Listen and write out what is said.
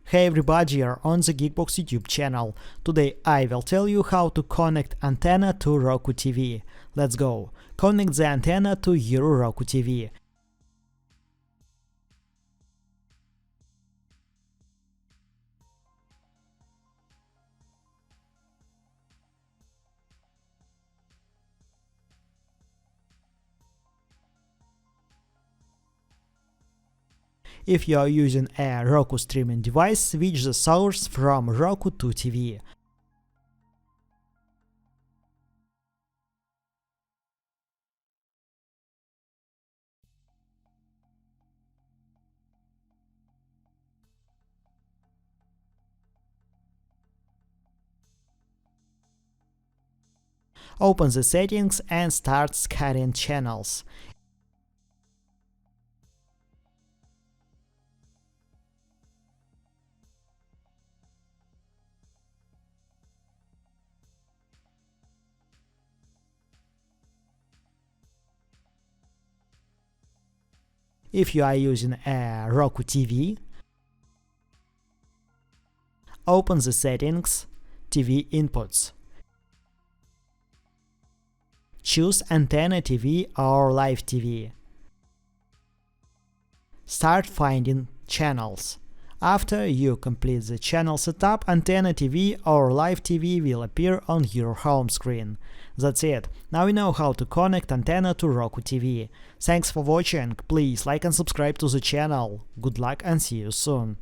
Hey everybody, you're on the GeekBox YouTube channel. Today I will tell you how to connect antenna to Roku TV. Let's go. Connect the antenna to your Roku TV. If you are using a Roku streaming device, switch the source from Roku to TV. Open the settings and start scanning channels. If you are using a Roku TV, open the settings, TV inputs. Choose Antenna TV or Live TV. Start finding channels. After you complete the channel setup, Antenna TV or Live TV will appear on your home screen. That's it. Now you know how to connect antenna to Roku TV. Thanks for watching. Please like and subscribe to the channel. Good luck and see you soon.